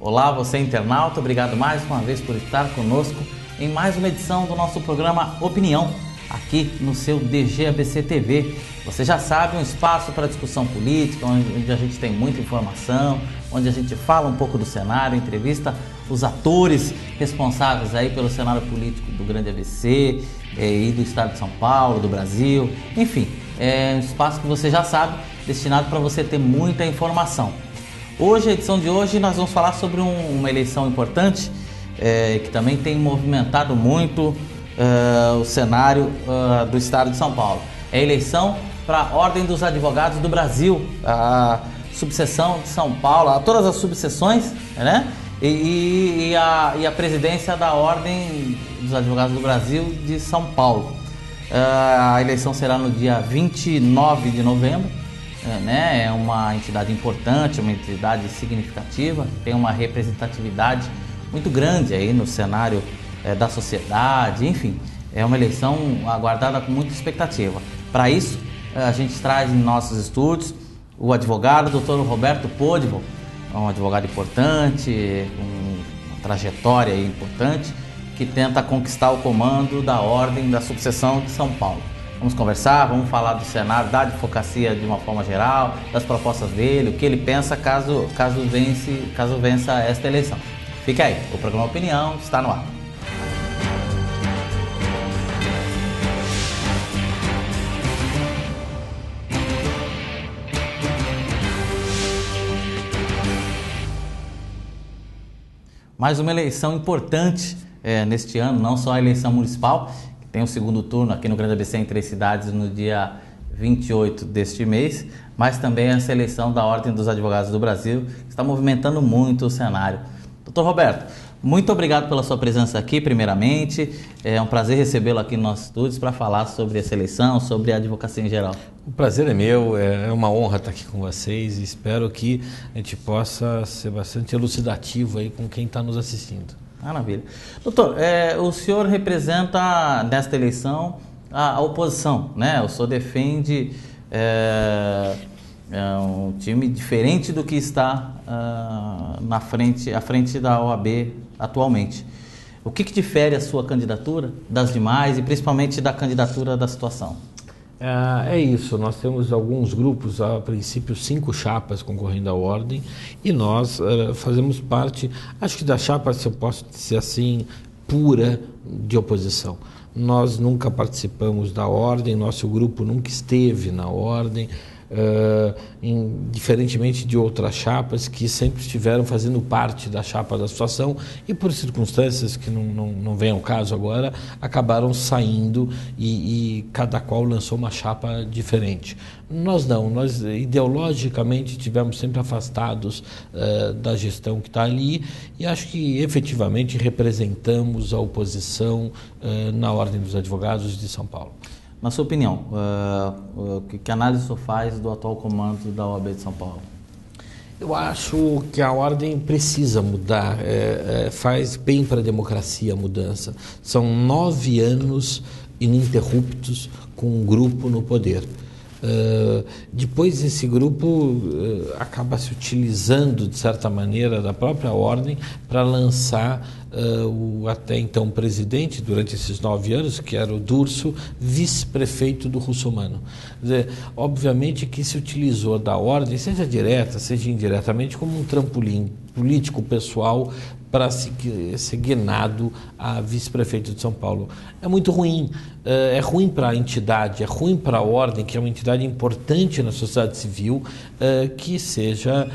Olá, você internauta, obrigado mais uma vez por estar conosco em mais uma edição do nosso programa Opinião, aqui no seu DGABC TV. Você já sabe, um espaço para discussão política, onde a gente tem muita informação, onde a gente fala um pouco do cenário, entrevista os atores responsáveis aí pelo cenário político do Grande ABC e do estado de São Paulo, do Brasil, enfim, é um espaço que você já sabe, destinado para você ter muita informação. Hoje, a edição de hoje, nós vamos falar sobre uma eleição importante que também tem movimentado muito o cenário do estado de São Paulo. É a eleição para a Ordem dos Advogados do Brasil, a subseção de São Paulo, todas as subseções, né? E a presidência da Ordem dos Advogados do Brasil de São Paulo. A eleição será no dia 29 de novembro. É uma entidade importante, uma entidade significativa, tem uma representatividade muito grande aí no cenário da sociedade, enfim, é uma eleição aguardada com muita expectativa. Para isso, a gente traz em nossos estúdios o advogado Dr. Roberto Podivo, um advogado importante, com uma trajetória importante, que tenta conquistar o comando da Ordem da Subseção de São Paulo. Vamos conversar, vamos falar do cenário, da advocacia de uma forma geral, das propostas dele, o que ele pensa caso vença esta eleição. Fica aí, o programa Opinião está no ar. Mais uma eleição importante neste ano, não só a eleição municipal, tem o segundo turno aqui no Grande ABC em 3 cidades no dia 28 deste mês, mas também essa eleição da Ordem dos Advogados do Brasil, que está movimentando muito o cenário. Doutor Roberto, muito obrigado pela sua presença aqui, primeiramente. É um prazer recebê-lo aqui nos nossos estúdios para falar sobre essa eleição, sobre a advocacia em geral. O prazer é meu, é uma honra estar aqui com vocês e espero que a gente possa ser bastante elucidativo aí com quem está nos assistindo. Maravilha. Doutor, o senhor representa nesta eleição a oposição, né? O senhor defende um time diferente do que está à frente da OAB atualmente. O que difere a sua candidatura das demais e principalmente da candidatura da situação? É isso, nós temos alguns grupos, a princípio 5 chapas concorrendo à Ordem e nós fazemos parte, acho que da chapa, se eu posso dizer assim, pura de oposição. Nós nunca participamos da Ordem, nosso grupo nunca esteve na Ordem, diferentemente de outras chapas que sempre estiveram fazendo parte da chapa da situação e por circunstâncias que não vem ao caso agora, acabaram saindo e cada qual lançou uma chapa diferente. Nós não, nós ideologicamente tivemos sempre afastados da gestão que está ali e acho que efetivamente representamos a oposição na Ordem dos Advogados de São Paulo. Na sua opinião, que análise o senhor faz do atual comando da OAB de São Paulo? Eu acho que a Ordem precisa mudar, faz bem para a democracia a mudança. São 9 anos ininterruptos com um grupo no poder. Depois esse grupo acaba se utilizando de certa maneira da própria Ordem para lançar o até então presidente durante esses 9 anos, que era o Durso, vice-prefeito do Russomano. Obviamente que se utilizou da Ordem, seja direta, seja indiretamente, como um trampolim político pessoal para ser guinado a vice-prefeito de São Paulo. É muito ruim, é ruim para a entidade, é ruim para a Ordem, que é uma entidade importante na sociedade civil, que seja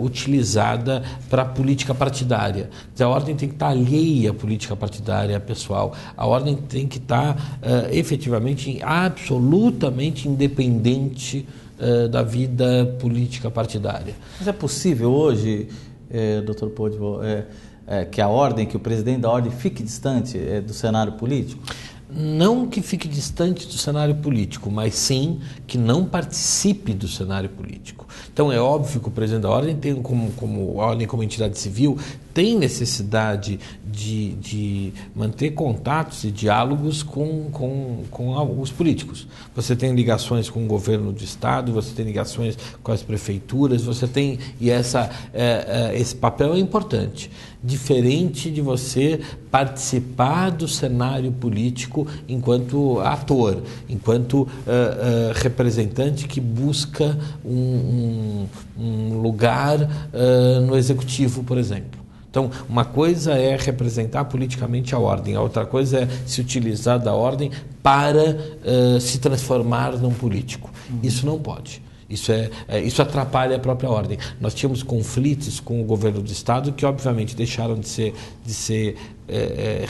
utilizada para a política partidária. A Ordem tem que estar alheia à política partidária pessoal. A Ordem tem que estar efetivamente, absolutamente independente da vida política partidária. Mas é possível hoje, Dr. Podivo, que a Ordem, que o presidente da Ordem fique distante do cenário político? não que fique distante do cenário político, mas sim que não participe do cenário político. Então é óbvio que o presidente da ordem tem como ordem, como entidade civil, tem necessidade de manter contatos e diálogos com os políticos. Você tem ligações com o governo do estado, você tem ligações com as prefeituras, você tem, e esse papel é importante, diferente de você participar do cenário político enquanto ator, enquanto representante que busca um lugar no executivo, por exemplo. Então, uma coisa é representar politicamente a ordem, a outra coisa é se utilizar da ordem para se transformar num político. Isso não pode. Isso atrapalha a própria ordem. Nós tínhamos conflitos com o governo do Estado que, obviamente, deixaram de ser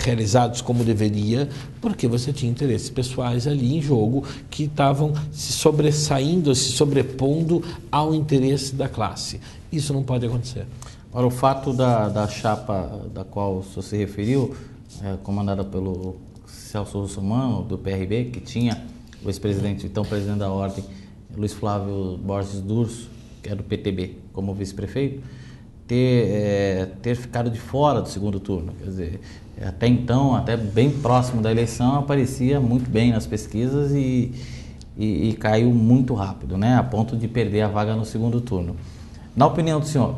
realizados como deveria, porque você tinha interesses pessoais ali em jogo que estavam se sobressaindo, se sobrepondo ao interesse da classe. Isso não pode acontecer. Ora, o fato da chapa da qual o senhor se referiu, comandada pelo Celso Russomano, do PRB, que tinha o ex-presidente, então presidente da ordem, Luiz Flávio Borges Durso, que é do PTB, como vice-prefeito, ter ficado de fora do segundo turno. Quer dizer, até então, até bem próximo da eleição, aparecia muito bem nas pesquisas e caiu muito rápido, né, a ponto de perder a vaga no segundo turno. Na opinião do senhor,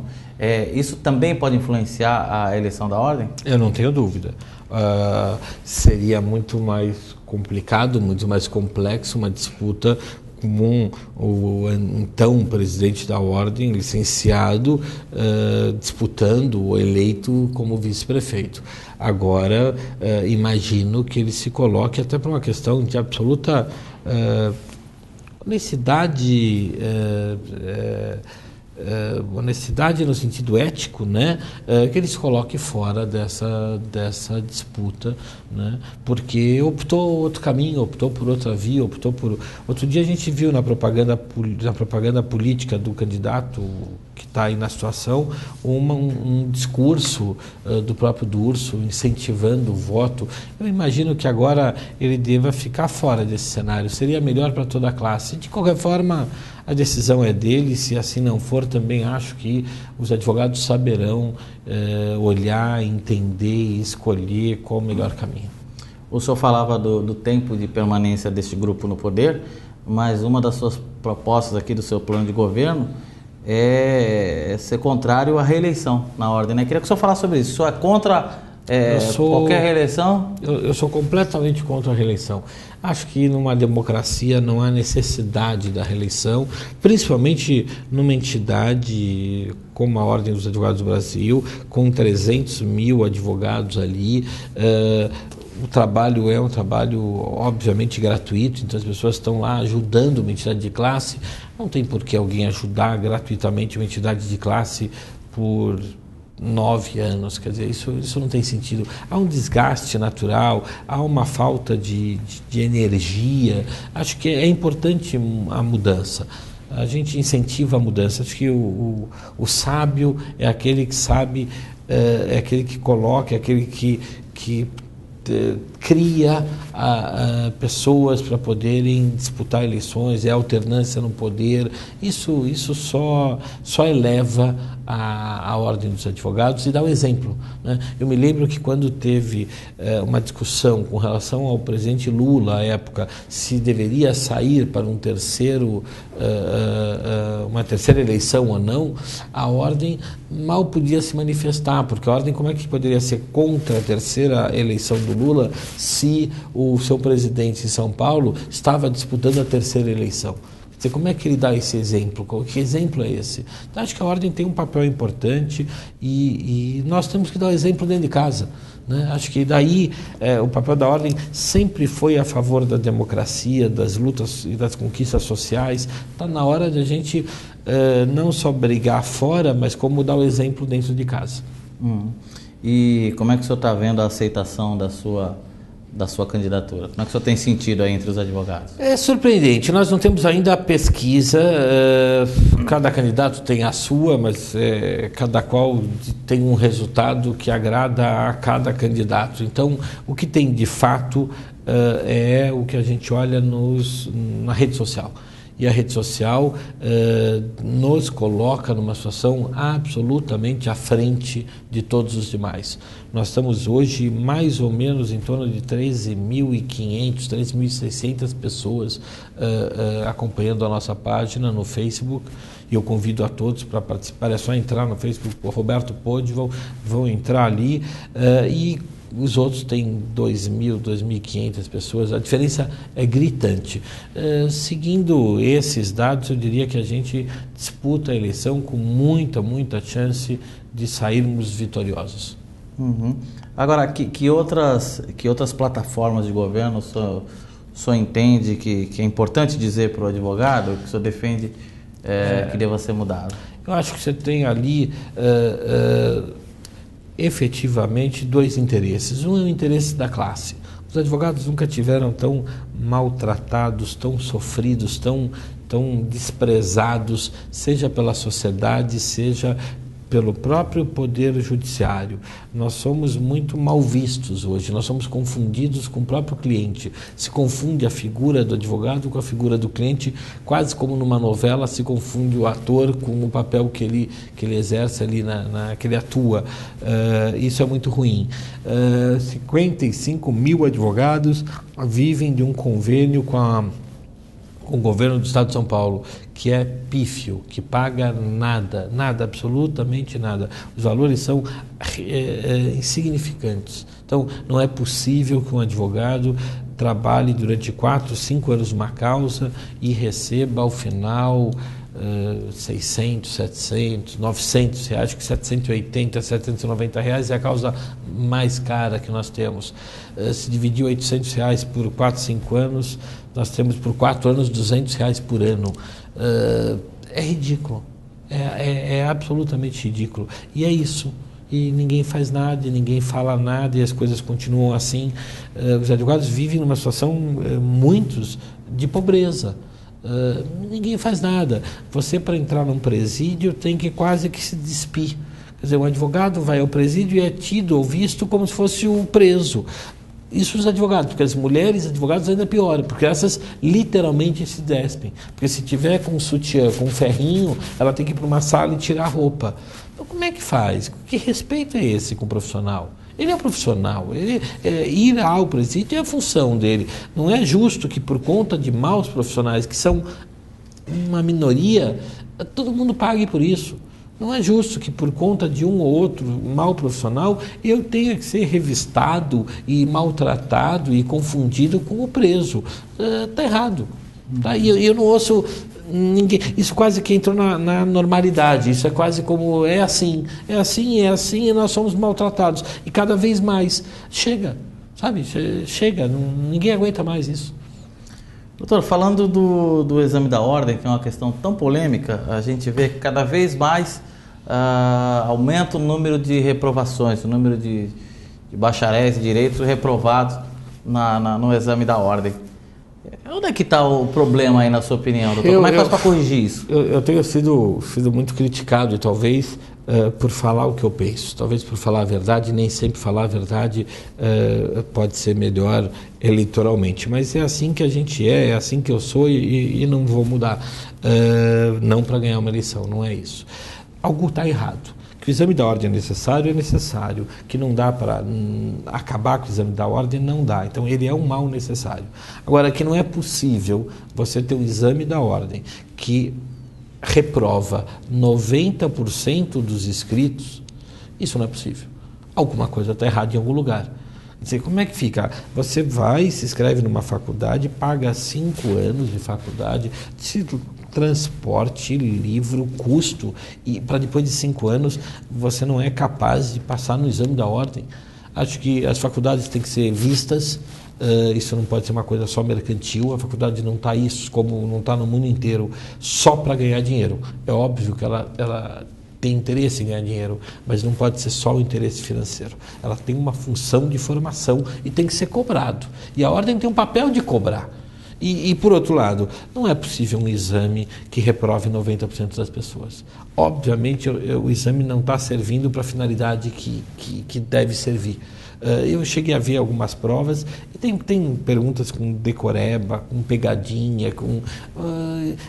isso também pode influenciar a eleição da ordem? Eu não tenho dúvida. Seria muito mais complicado, muito mais complexo uma disputa com o então presidente da ordem, licenciado, disputando o eleito como vice-prefeito. Agora, imagino que ele se coloque até por uma questão de absoluta honestidade, honestidade no sentido ético, né, que ele se coloque fora dessa disputa, né, porque optou outro caminho, optou por outra via, optou por... Outro dia a gente viu na propaganda política do candidato que está aí na situação um discurso do próprio Durso incentivando o voto. Eu imagino que agora ele deva ficar fora desse cenário, seria melhor para toda a classe. De qualquer forma, a decisão é dele, se assim não for, também acho que os advogados saberão olhar, entender e escolher qual o melhor caminho. O senhor falava do tempo de permanência deste grupo no poder, mas uma das suas propostas aqui do seu plano de governo é ser contrário à reeleição na ordem, né? Queria que o senhor falasse sobre isso. O senhor é contra qualquer reeleição? Eu sou completamente contra a reeleição. Acho que numa democracia não há necessidade da reeleição, principalmente numa entidade como a Ordem dos Advogados do Brasil, com 300 mil advogados ali. O trabalho é um trabalho obviamente gratuito, então as pessoas estão lá ajudando uma entidade de classe. Não tem por que alguém ajudar gratuitamente uma entidade de classe por 9 anos, quer dizer, isso não tem sentido. Há um desgaste natural, há uma falta de energia. Acho que é importante a mudança. A gente incentiva a mudança. Acho que o sábio é aquele que sabe, é aquele que coloca, é aquele que cria pessoas para poderem disputar eleições, é alternância no poder. Isso só eleva a ordem dos advogados e dá o exemplo, né? Eu me lembro que quando teve uma discussão com relação ao presidente Lula à época, se deveria sair para uma terceira eleição ou não, a ordem mal podia se manifestar, porque a ordem, como é que poderia ser contra a terceira eleição do Lula se o seu presidente em São Paulo estava disputando a terceira eleição? Como é que ele dá esse exemplo? Que exemplo é esse? Então, acho que a ordem tem um papel importante e nós temos que dar o exemplo dentro de casa, né? Acho que daí o papel da ordem sempre foi a favor da democracia, das lutas e das conquistas sociais. Está na hora de a gente não só brigar fora, mas como dar o exemplo dentro de casa. E como é que o senhor está vendo a aceitação da sua da sua candidatura? Como é que o senhor tem sentido aí entre os advogados? É surpreendente, nós não temos ainda a pesquisa, cada candidato tem a sua, mas cada qual tem um resultado que agrada a cada candidato. Então, o que tem de fato é o que a gente olha na rede social. E a rede social nos coloca numa situação absolutamente à frente de todos os demais. Nós estamos hoje mais ou menos em torno de 13.500, 13.600 pessoas acompanhando a nossa página no Facebook. E eu convido a todos para participar, é só entrar no Facebook, o Roberto Podival, vão entrar ali e os outros têm 2.000, 2.500 pessoas, a diferença é gritante. Seguindo esses dados, eu diria que a gente disputa a eleição com muita chance de sairmos vitoriosos. Uhum. Agora, que outras plataformas de governo o senhor entende que é importante dizer para o advogado, que o senhor defende que deva ser mudado? Eu acho que você tem ali efetivamente dois interesses. Um é o interesse da classe. Os advogados nunca tiveram tão maltratados, tão sofridos, tão desprezados, seja pela sociedade, seja pelo próprio poder judiciário. Nós somos muito mal vistos hoje, nós somos confundidos com o próprio cliente. Se confunde a figura do advogado com a figura do cliente, quase como numa novela se confunde o ator com o papel que ele exerce ali, que ele atua. Isso é muito ruim. 55 mil advogados vivem de um convênio com o governo do Estado de São Paulo, que é pífio, que paga nada, absolutamente nada. Os valores são insignificantes. Então, não é possível que um advogado trabalhe durante 4, 5 anos numa causa e receba ao final 600, 700, 900 reais, acho que 780, 790 reais é a causa mais cara que nós temos. Se dividir 800 reais por 4, 5 anos, nós temos por 4 anos 200 reais por ano. É ridículo, é absolutamente ridículo. E é isso. E ninguém faz nada, e ninguém fala nada, e as coisas continuam assim. Os advogados vivem numa situação, muitos, de pobreza. Ninguém faz nada. Você, para entrar num presídio, tem que quase que se despir. Quer dizer, o advogado vai ao presídio e é tido ou visto como se fosse o preso. Isso os advogados, porque as mulheres advogados ainda é pior, porque essas literalmente se despem. Porque se tiver com um sutiã, com um ferrinho, ela tem que ir para uma sala e tirar a roupa. Então, como é que faz? Que respeito é esse com o profissional? Ele é um profissional, ir ao presídio é a função dele. Não é justo que, por conta de maus profissionais, que são uma minoria, todo mundo pague por isso. Não é justo que, por conta de um ou outro mau profissional, eu tenha que ser revistado e maltratado e confundido com o preso. Está errado. Tá? E eu não ouço ninguém. Isso quase que entrou na normalidade. Isso é quase como é assim, e nós somos maltratados. E cada vez mais. Chega, sabe? Chega, ninguém aguenta mais isso. Doutor, falando do exame da ordem, que é uma questão tão polêmica, a gente vê que cada vez mais aumenta o número de reprovações, o número de bacharéis de direitos reprovados no exame da ordem. Onde é que está o problema aí, na sua opinião, doutor? Como é que faz para corrigir isso? Eu tenho sido muito criticado, e talvez por falar o que eu penso, talvez por falar a verdade. Nem sempre falar a verdade pode ser melhor eleitoralmente, mas é assim que a gente é assim que eu sou, e não vou mudar, não para ganhar uma eleição, não é isso. Algo está errado. Que o exame da ordem é necessário, que não dá para acabar com o exame da ordem, não dá. Então, ele é um mal necessário. Agora, que não é possível você ter um exame da ordem que reprova 90% dos inscritos, isso não é possível. Alguma coisa está errada em algum lugar. Quer dizer, como é que fica? Você vai, se inscreve numa faculdade, paga 5 anos de faculdade, transporte, livro, custo, e para depois de 5 anos você não é capaz de passar no exame da ordem. Acho que as faculdades têm que ser vistas, isso não pode ser uma coisa só mercantil. A faculdade não está isso, como não está no mundo inteiro, só para ganhar dinheiro. É óbvio que ela tem interesse em ganhar dinheiro, mas não pode ser só o interesse financeiro. Ela tem uma função de formação e tem que ser cobrado. E a ordem tem um papel de cobrar. E por outro lado, não é possível um exame que reprove 90% das pessoas. Obviamente, o exame não está servindo para a finalidade que deve servir. Eu cheguei a ver algumas provas e tem perguntas com decoreba, com pegadinha,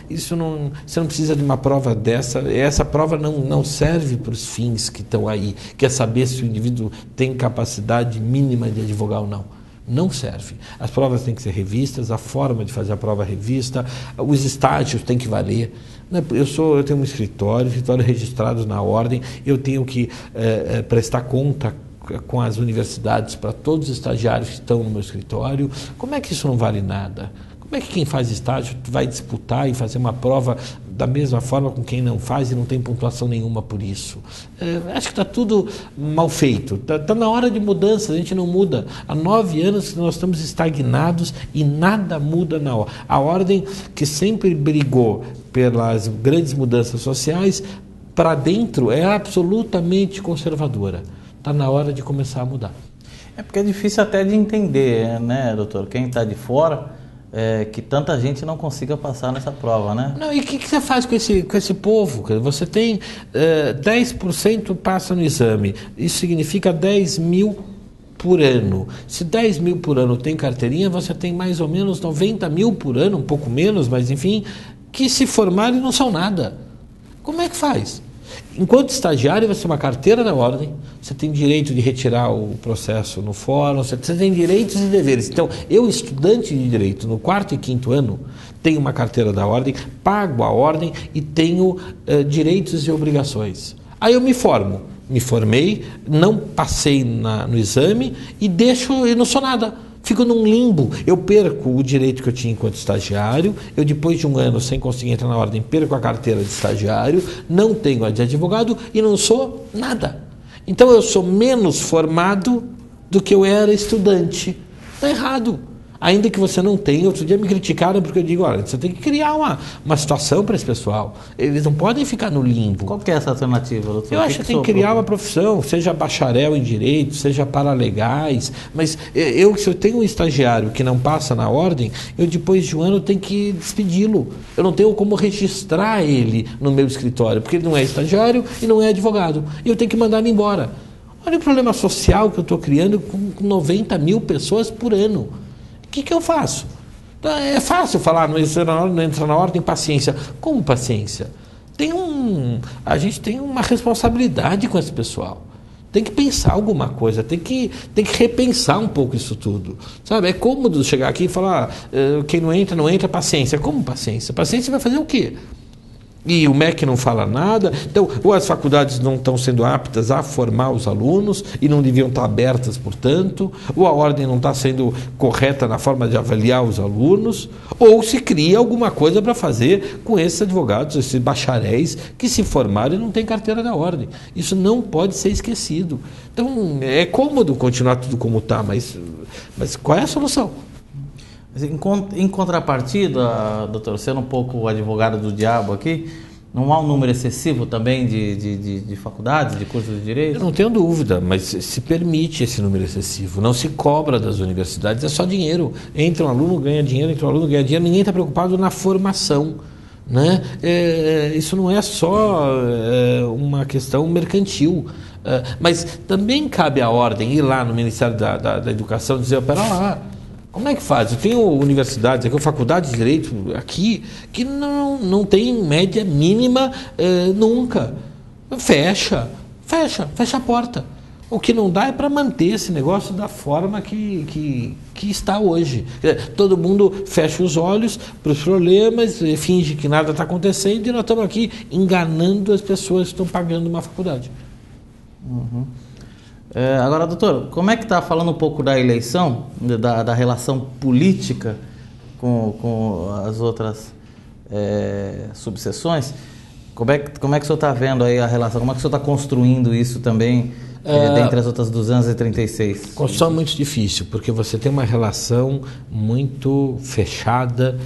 isso não, você não precisa de uma prova dessa. Essa prova não serve para os fins que estão aí, que é saber se o indivíduo tem capacidade mínima de advogar ou não. Não serve. As provas têm que ser revistas, a forma de fazer a prova revista, os estágios têm que valer. Eu tenho um escritório registrado na ordem, eu tenho que prestar conta com as universidades para todos os estagiários que estão no meu escritório. Como é que isso não vale nada? Como é que quem faz estágio vai disputar e fazer uma prova da mesma forma com quem não faz e não tem pontuação nenhuma por isso? Acho que está tudo mal feito. Está na hora de mudança, a gente não muda. Há 9 anos que nós estamos estagnados e nada muda na hora. A ordem que sempre brigou pelas grandes mudanças sociais, para dentro é absolutamente conservadora. Está na hora de começar a mudar. É porque é difícil até de entender, né, doutor? Quem está de fora... que tanta gente não consiga passar nessa prova, né? Não, e o que você faz com esse povo? Você tem 10% passa no exame, isso significa 10 mil por ano. Se 10 mil por ano tem carteirinha, você tem mais ou menos 90 mil por ano, um pouco menos, mas enfim, que se formarem não são nada. Como é que faz? Enquanto estagiário, você tem uma carteira da ordem, você tem direito de retirar o processo no fórum, você tem direitos e deveres. Então, eu, estudante de direito, no 4º e 5º ano, tenho uma carteira da ordem, pago a ordem e tenho direitos e obrigações. Aí eu me formei, não passei no exame e não sou nada. Fico num limbo, eu perco o direito que eu tinha enquanto estagiário, eu depois de um ano sem conseguir entrar na ordem, perco a carteira de estagiário, não tenho a de advogado e não sou nada. Então eu sou menos formado do que eu era estudante. Está errado. Ainda que você não tenha, outro dia me criticaram porque eu digo, olha, você tem que criar uma situação para esse pessoal. Eles não podem ficar no limbo. Qual que é essa alternativa, doutor? Eu acho que tem que criar uma profissão, seja bacharel em direito, seja paralegais, mas se eu tenho um estagiário que não passa na ordem, eu depois de um ano tenho que despedi-lo. Eu não tenho como registrar ele no meu escritório, porque ele não é estagiário e não é advogado. E eu tenho que mandar ele embora. Olha o problema social que eu estou criando com 90 mil pessoas por ano. O que eu faço? É fácil falar, não entra na ordem, paciência. Como paciência? A gente tem uma responsabilidade com esse pessoal. Tem que pensar alguma coisa, tem que repensar um pouco isso tudo. Sabe? É cômodo chegar aqui e falar, quem não entra, paciência. Como paciência? Paciência vai fazer o quê? E o MEC não fala nada, então ou as faculdades não estão sendo aptas a formar os alunos e não deviam estar abertas, portanto, ou a ordem não está sendo correta na forma de avaliar os alunos, ou se cria alguma coisa para fazer com esses advogados, esses bacharéis que se formaram e não têm carteira da ordem. Isso não pode ser esquecido. Então é cômodo continuar tudo como está, mas qual é a solução? Em contrapartida, doutor, sendo um pouco o advogado do diabo aqui, não há um número excessivo também de faculdades, de cursos de direito? Eu não tenho dúvida, mas se permite esse número excessivo. Não se cobra das universidades, é só dinheiro. Entra um aluno, ganha dinheiro, ninguém está preocupado na formação. Né? Isso não é só uma questão mercantil. Mas também cabe à ordem ir lá no Ministério da Educação e dizer, pera lá, como é que faz? Eu tenho universidades, aqui, faculdade de Direito aqui, que não tem média mínima nunca. Fecha a porta. O que não dá é para manter esse negócio da forma que está hoje. Todo mundo fecha os olhos para os problemas, finge que nada está acontecendo e nós estamos aqui enganando as pessoas que estão pagando uma faculdade. Uhum. Agora, doutor, como é que está falando um pouco da eleição, da relação política com as outras subseções? Como é que o senhor está vendo aí a relação? Como é que o senhor está construindo isso também dentre as outras 236? Constituição é muito difícil, porque você tem uma relação muito fechada,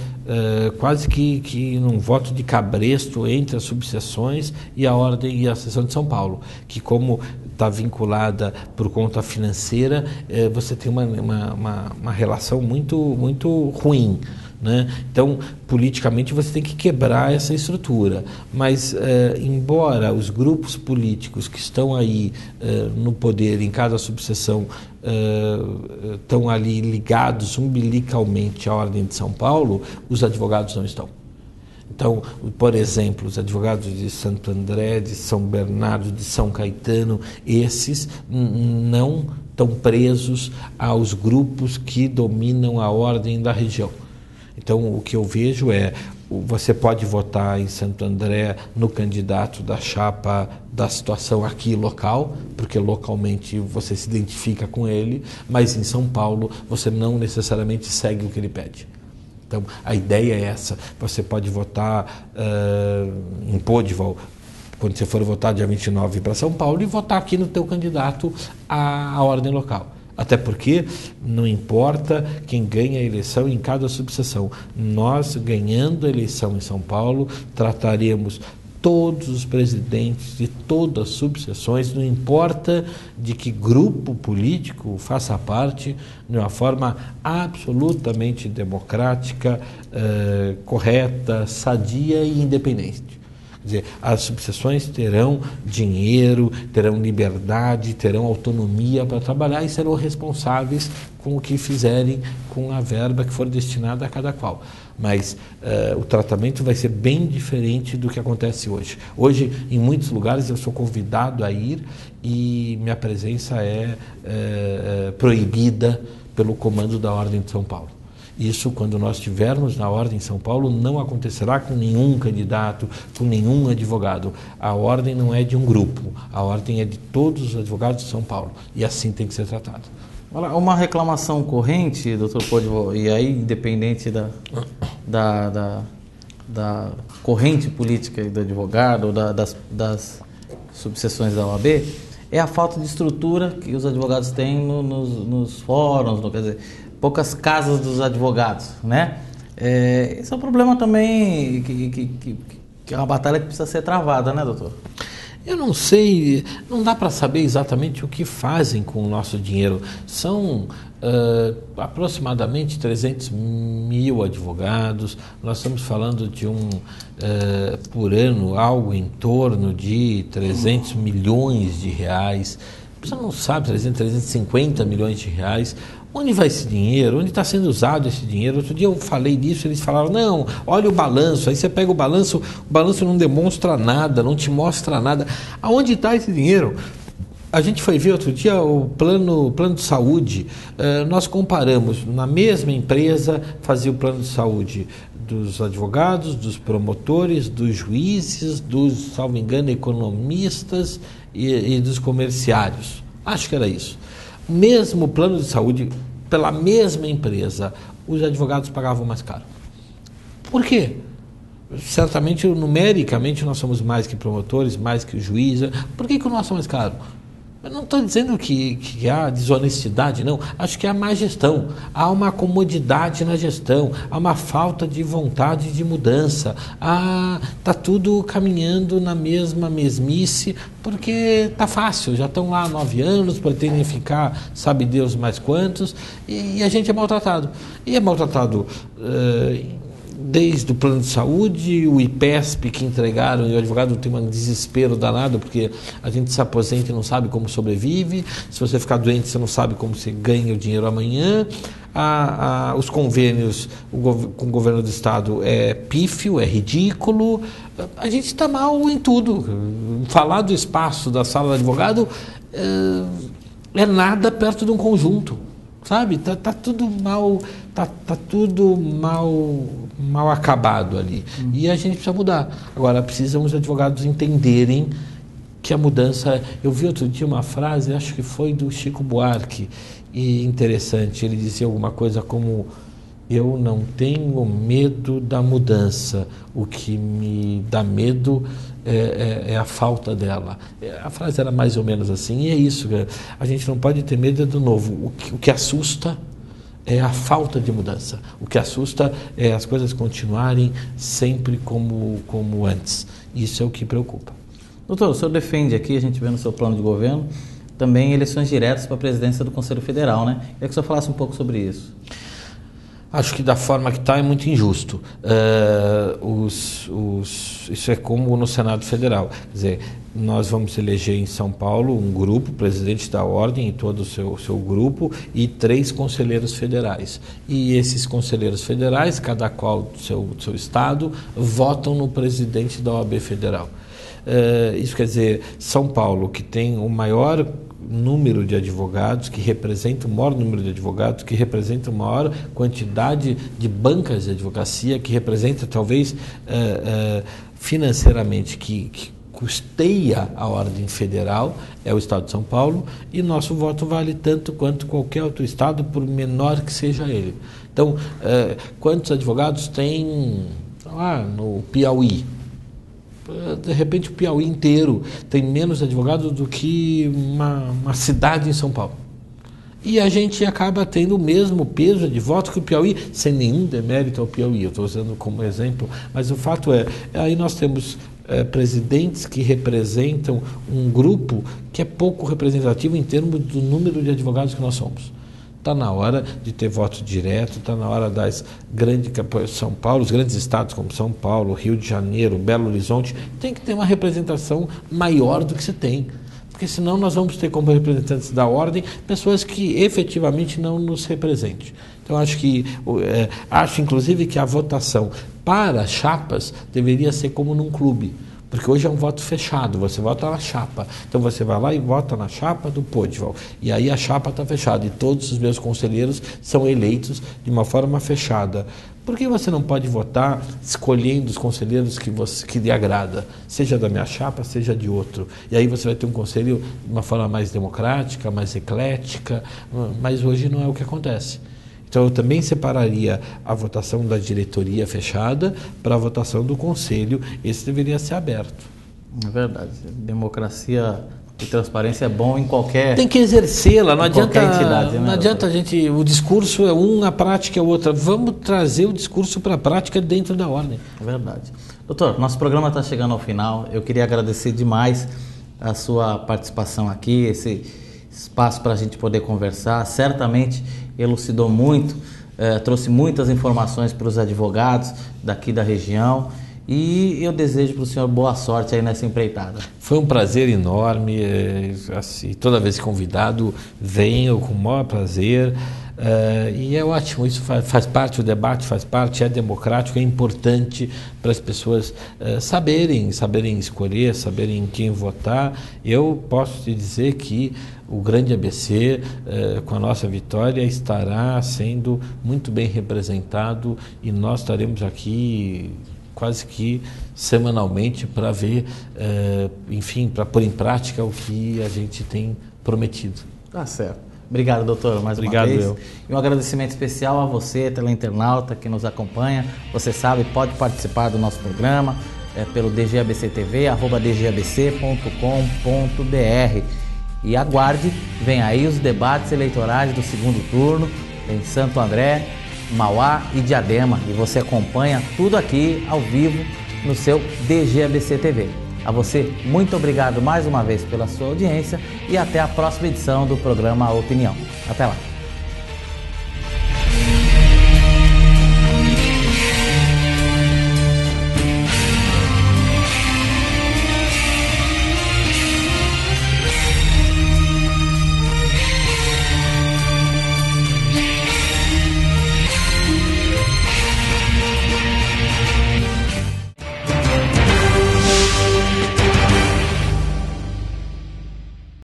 quase que num voto de cabresto entre as subseções e a Ordem e a Seção de São Paulo, que como está vinculada por conta financeira, você tem uma relação muito ruim, né? Então, politicamente, você tem que quebrar essa estrutura. Mas, embora os grupos políticos que estão aí no poder, em cada subseção, estão ali ligados umbilicalmente à Ordem de São Paulo, os advogados não estão. Então, por exemplo, os advogados de Santo André, de São Bernardo, de São Caetano, esses não estão presos aos grupos que dominam a ordem da região. Então, o que eu vejo é, você pode votar em Santo André no candidato da chapa da situação aqui local, porque localmente você se identifica com ele, mas em São Paulo você não necessariamente segue o que ele pede. Então, a ideia é essa. Você pode votar em Podival, quando você for votar dia 29 para São Paulo, e votar aqui no teu candidato à ordem local. Até porque não importa quem ganha a eleição em cada subseção. Nós, ganhando a eleição em São Paulo, trataremos todos os presidentes de todas as subseções, não importa de que grupo político faça parte, de uma forma absolutamente democrática, correta, sadia e independente. Quer dizer, as subseções terão dinheiro, terão liberdade, terão autonomia para trabalhar e serão responsáveis com o que fizerem com a verba que for destinada a cada qual. Mas o tratamento vai ser bem diferente do que acontece hoje. Hoje, em muitos lugares, eu sou convidado a ir e minha presença é proibida pelo comando da Ordem de São Paulo. Isso, quando nós estivermos na Ordem em São Paulo, não acontecerá com nenhum candidato, com nenhum advogado. A Ordem não é de um grupo, a Ordem é de todos os advogados de São Paulo. E assim tem que ser tratado. Uma reclamação corrente, doutor Podival, e aí independente da corrente política do advogado ou das subseções da OAB, é a falta de estrutura que os advogados têm nos fóruns, quer dizer, poucas casas dos advogados, né? Esse é um problema também que é uma batalha que precisa ser travada, né, doutor? Eu não sei, não dá para saber exatamente o que fazem com o nosso dinheiro. São aproximadamente 300 mil advogados, nós estamos falando de por ano, algo em torno de 300 milhões de reais. Você não sabe, 350 milhões de reais. Onde vai esse dinheiro? Onde está sendo usado esse dinheiro? Outro dia eu falei disso, eles falaram, não, olha o balanço. Aí você pega o balanço não demonstra nada, não te mostra nada. Aonde está esse dinheiro? A gente foi ver outro dia o plano de saúde. Nós comparamos, na mesma empresa, fazia o plano de saúde dos advogados, dos promotores, dos juízes, dos, salvo engano, economistas e dos comerciários. Acho que era isso. Mesmo plano de saúde, pela mesma empresa, os advogados pagavam mais caro. Por quê? Certamente, numericamente, nós somos mais que promotores, mais que juízes. Por que o nosso é mais caro? Eu não estou dizendo que há desonestidade, não. Acho que há má gestão, há uma comodidade na gestão, há uma falta de vontade de mudança, está tudo caminhando na mesma mesmice, porque está fácil, já estão lá há 9 anos, pretendem ficar, sabe Deus mais quantos, e a gente é maltratado. E é maltratado desde o plano de saúde, o IPESP que entregaram, e o advogado tem um desespero danado, porque a gente se aposenta e não sabe como sobrevive, se você ficar doente você não sabe como você ganha o dinheiro amanhã, os convênios com o governo do estado é pífio, é ridículo, a gente está mal em tudo. Falar do espaço da sala do advogado é nada perto de um conjunto. Sabe, tá tudo mal, tá tudo mal acabado ali. E a gente precisa mudar. Agora, precisam os advogados entenderem que a mudança... Eu vi outro dia uma frase, acho que foi do Chico Buarque, e interessante, ele dizia alguma coisa como Eu não tenho medo da mudança. O que me dá medo é a falta dela. A frase era mais ou menos assim, e é isso. A gente não pode ter medo do novo. O que assusta é a falta de mudança. O que assusta é as coisas continuarem sempre como antes. Isso é o que preocupa. Doutor, o senhor defende aqui, a gente vê no seu plano de governo, também eleições diretas para a presidência do Conselho Federal, né? Queria que o senhor falasse um pouco sobre isso. Acho que da forma que está é muito injusto. Isso é como no Senado Federal. Quer dizer, nós vamos eleger em São Paulo um grupo, presidente da ordem e todo o seu grupo, e 3 conselheiros federais. E esses conselheiros federais, cada qual do seu estado, votam no presidente da OAB Federal. Isso quer dizer, São Paulo, que tem o maior número de advogados, que representa o maior número de advogados, que representa a maior quantidade de bancas de advocacia, que representa talvez financeiramente, que custeia a ordem federal, é o Estado de São Paulo, e nosso voto vale tanto quanto qualquer outro estado, por menor que seja ele. Então, quantos advogados tem no Piauí? De repente o Piauí inteiro tem menos advogados do que uma cidade em São Paulo. E a gente acaba tendo o mesmo peso de voto que o Piauí, sem nenhum demérito ao Piauí. Eu estou usando como exemplo, mas o fato aí nós temos presidentes que representam um grupo que é pouco representativo em termos do número de advogados que nós somos. Está na hora de ter voto direto, está na hora das grandes São Paulo, os grandes estados como São Paulo, Rio de Janeiro, Belo Horizonte, tem que ter uma representação maior do que se tem. Porque senão nós vamos ter como representantes da ordem pessoas que efetivamente não nos representem. Então acho inclusive que a votação para chapas deveria ser como num clube. Porque hoje é um voto fechado, você vota na chapa. Então você vai lá e vota na chapa do Podival. E aí a chapa está fechada e todos os meus conselheiros são eleitos de uma forma fechada. Por que você não pode votar escolhendo os conselheiros que lhe agrada? Seja da minha chapa, seja de outro. E aí você vai ter um conselho de uma forma mais democrática, mais eclética, mas hoje não é o que acontece. Então eu também separaria a votação da diretoria fechada para a votação do conselho. Esse deveria ser aberto. É verdade. Democracia e transparência é bom em qualquer... Tem que exercê-la, não adianta, entidade, né, não adianta a gente... O discurso é um, a prática é outra. Vamos trazer o discurso para a prática dentro da ordem. É verdade. Doutor, nosso programa está chegando ao final. Eu queria agradecer demais a sua participação aqui, esse espaço para a gente poder conversar. Certamente elucidou muito, trouxe muitas informações para os advogados daqui da região, e eu desejo para o senhor boa sorte aí nessa empreitada. Foi um prazer enorme, assim, toda vez convidado venho com o maior prazer, e é ótimo, isso faz parte, o debate faz parte, é democrático, é importante para as pessoas saberem escolher, saberem em quem votar. Eu posso te dizer que o grande ABC, com a nossa vitória, estará sendo muito bem representado, e nós estaremos aqui quase que semanalmente para ver, enfim, para pôr em prática o que a gente tem prometido. Tá certo. Obrigado, doutor, mais Obrigado, uma vez. eu. E um agradecimento especial a você, teleinternauta, que nos acompanha. Você sabe, pode participar do nosso programa pelo DGABC-TV, @dgabc.com.br. E aguarde, vem aí os debates eleitorais do segundo turno em Santo André, Mauá e Diadema. E você acompanha tudo aqui ao vivo no seu DGABC-TV. A você, muito obrigado mais uma vez pela sua audiência e até a próxima edição do programa Opinião. Até lá.